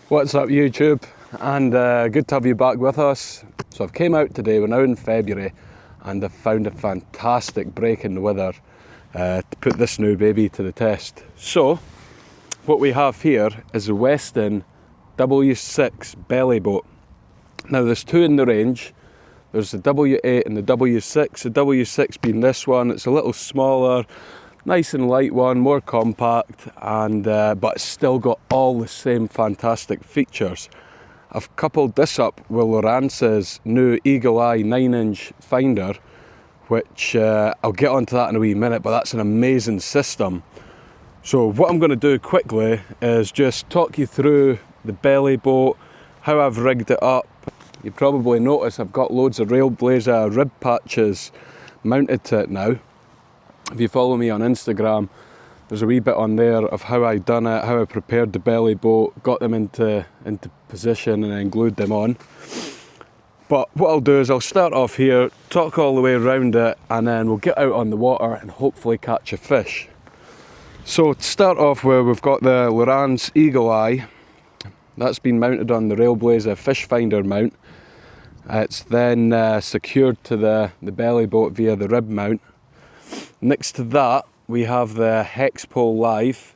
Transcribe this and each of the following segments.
What's up YouTube, and good to have you back with us. So I've came out today, we're now in February, and I've found a fantastic break in the weather to put this new baby to the test. So what we have here is a Westin W6 belly boat. Now there's two in the range. There's the W8 and the W6. The W6 being this one, it's a little smaller, nice and light one, more compact, and but it's still got all the same fantastic features. I've coupled this up with Lowrance's new Eagle Eye 9-inch finder, which I'll get onto that in a wee minute, but that's an amazing system. So what I'm going to do quickly is just talk you through the belly boat, how I've rigged it up. You probably notice I've got loads of railblaza rib patches mounted to it now. If you follow me on Instagram, there's a wee bit on there of how I done it, how I prepared the belly boat, got them into position and then glued them on. But what I'll do is I'll start off here, talk all the way around it, and then we'll get out on the water and hopefully catch a fish. So to start off with, we've got the Lowrance Eagle Eye. That's been mounted on the railblaza fish finder mount. It's then secured to the belly boat via the rib mount. Next to that, we have the Hex Pole Live,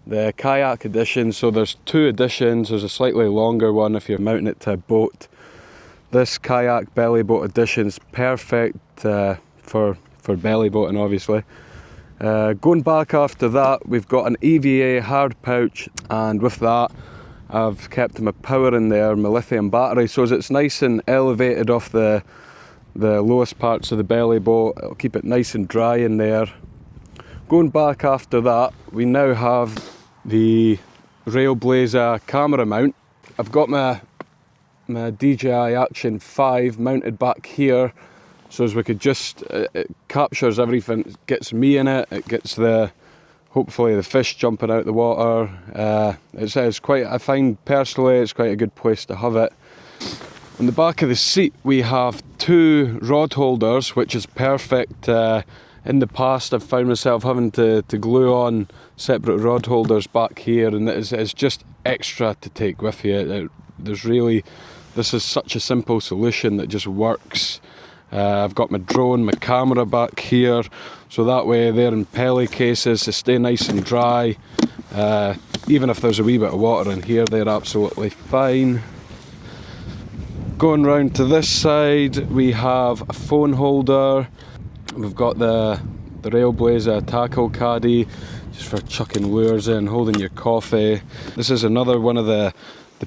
the kayak edition. So there's two editions. There's a slightly longer one if you're mounting it to a boat. This kayak belly boat edition is perfect for belly boating, obviously. Going back after that, we've got an EVA hard pouch, and with that, I've kept my power in there, my lithium battery, so as it's nice and elevated off the lowest parts of the belly boat. It'll keep it nice and dry in there. Going back after that, we now have the railblaza camera mount. I've got my DJI Action 5 mounted back here, so as we could just, it captures everything. It gets me in it, it gets hopefully the fish jumping out the water. It's quite, I find personally, it's quite a good place to have it. On the back of the seat we have two rod holders, which is perfect. In the past I've found myself having to glue on separate rod holders back here, and it's just extra to take with you. This is such a simple solution that just works. I've got my drone, my camera back here, so that way they're in pelly cases to stay nice and dry. Even if there's a wee bit of water in here, they're absolutely fine. Going round to this side, we have a phone holder. We've got the railblaza tackle caddy, just for chucking lures in, holding your coffee. This is another one of the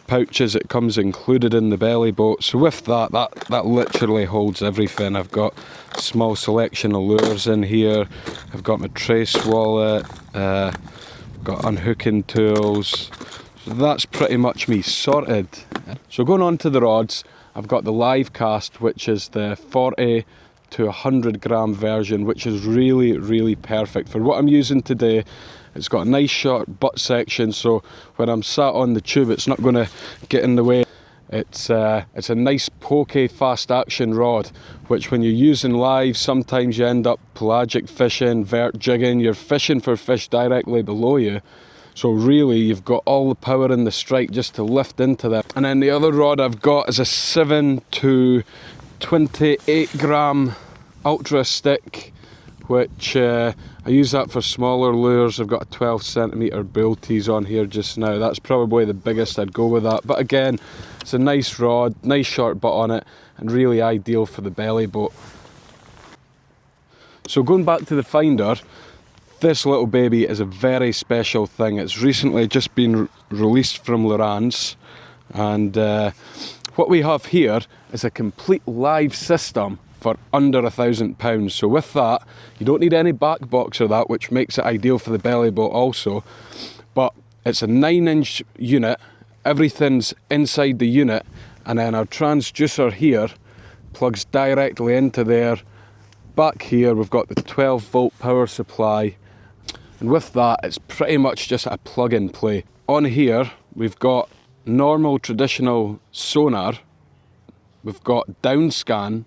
pouches that comes included in the belly boat. So with that literally holds everything. I've got a small selection of lures in here. I've got my trace wallet, got unhooking tools. So that's pretty much me sorted. So going on to the rods, I've got the live cast, which is the 40 to 100 gram version, which is really perfect for what I'm using today. It's got a nice short butt section, so when I'm sat on the tube it's not going to get in the way. It's a nice pokey fast action rod, which when you're using live, sometimes you end up pelagic fishing, vert jigging, you're fishing for fish directly below you. So really you've got all the power in the strike just to lift into them. And then the other rod I've got is a 7 to 28 gram ultra stick, which I use that for smaller lures. I've got a 12 centimeter bull tease on here just now. That's probably the biggest I'd go with that. But again, it's a nice rod, nice short butt on it, and really ideal for the belly boat. So going back to the finder, this little baby is a very special thing. It's recently just been released from Lowrance, and what we have here is a complete live system for under £1,000. So with that, you don't need any back box or that, which makes it ideal for the belly boat also. But it's a 9-inch unit, everything's inside the unit, and then our transducer here plugs directly into there. Back here we've got the 12 volt power supply, and with that it's pretty much just a plug and play. On here we've got normal traditional sonar, we've got down scan,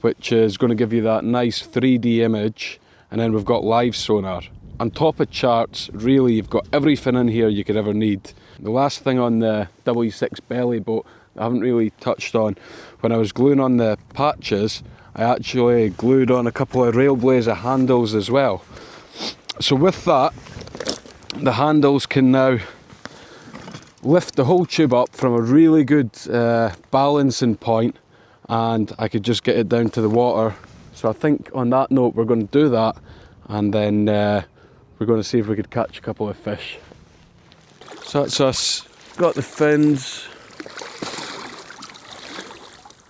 which is going to give you that nice 3D image, and then we've got live sonar. on top of charts. Really, you've got everything in here you could ever need. The last thing on the W6 belly boat I haven't really touched on, when I was gluing on the patches, I actually glued on a couple of railblaza handles as well. So with that, the handles can now lift the whole tube up from a really good balancing point, and I could just get it down to the water. So I think on that note we're going to do that, and then we're going to see if we could catch a couple of fish. So that's us, got the fins,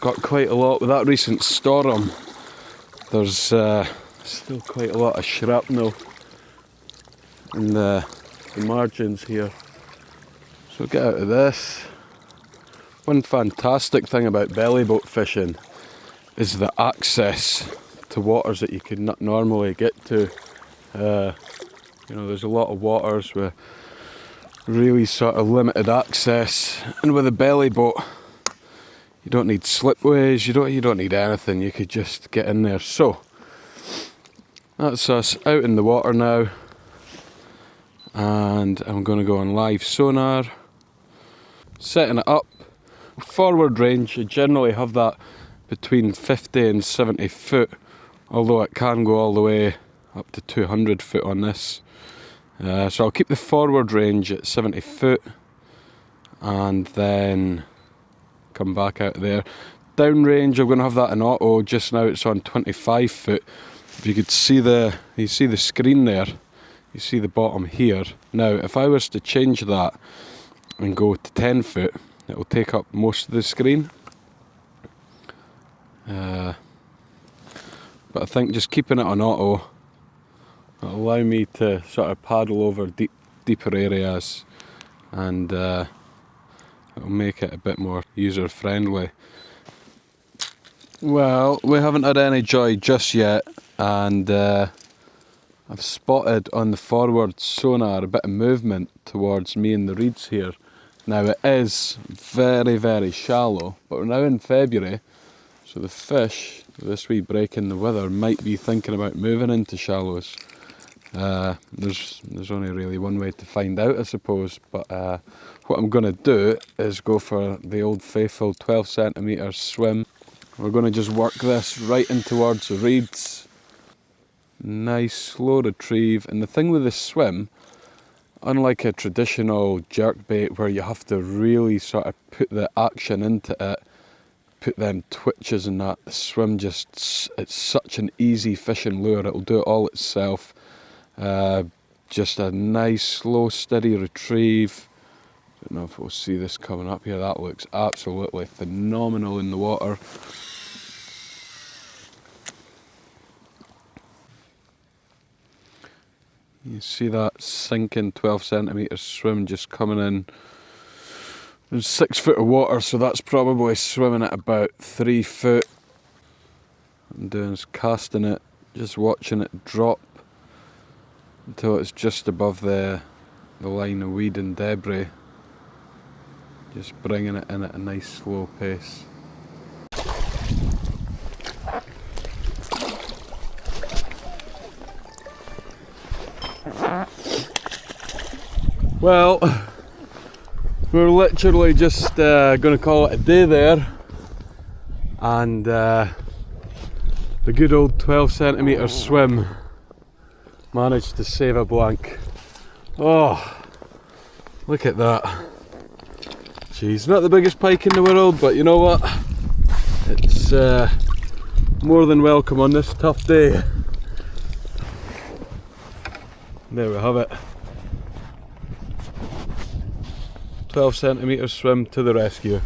got quite a lot with that recent storm. There's still quite a lot of shrapnel in the margins here. So get out of this. One fantastic thing about belly boat fishing is the access to waters that you could not normally get to. You know, there's a lot of waters with really sort of limited access, and with a belly boat you don't need slipways, you don't need anything, you could just get in there. So that's us out in the water now, and I'm going to go on live sonar, setting it up. Forward range, you generally have that between 50 and 70 foot, although it can go all the way up to 200 foot on this. So I'll keep the forward range at 70 foot and then come back out there. Down range, I'm going to have that in auto. Just now it's on 25 foot. If you could see you see the screen there, you see the bottom here. Now if I was to change that and go to 10 foot, it will take up most of the screen. But I think just keeping it on auto will allow me to sort of paddle over deeper areas, and it'll make it a bit more user friendly. Well, we haven't had any joy just yet, and I've spotted on the forward sonar a bit of movement towards me and the reeds here. Now it is very, very shallow, but we're now in February, so the fish, this wee break in the weather, might be thinking about moving into shallows. There's only really one way to find out, I suppose, but what I'm going to do is go for the old faithful 12 centimetre swim. We're going to just work this right in towards the reeds. Nice slow retrieve, and the thing with the swim, unlike a traditional jerkbait where you have to really sort of put the action into it, put them twitches and that, the swim just, it's such an easy fishing lure, it'll do it all itself. Just a nice slow steady retrieve. Don't know if we'll see this coming up here, that looks absolutely phenomenal in the water. You see that sinking 12 centimetre swim just coming in. There's 6 foot of water, so that's probably swimming at about 3 foot. What I'm doing is casting it, just watching it drop until it's just above the line of weed and debris. Just bringing it in at a nice slow pace. Well, we're literally just going to call it a day there, and the good old 12 centimetre swim managed to save a blank. Oh, look at that. Jeez, not the biggest pike in the world, but you know what? It's more than welcome on this tough day. There we have it. 12 centimetre swim to the rescue.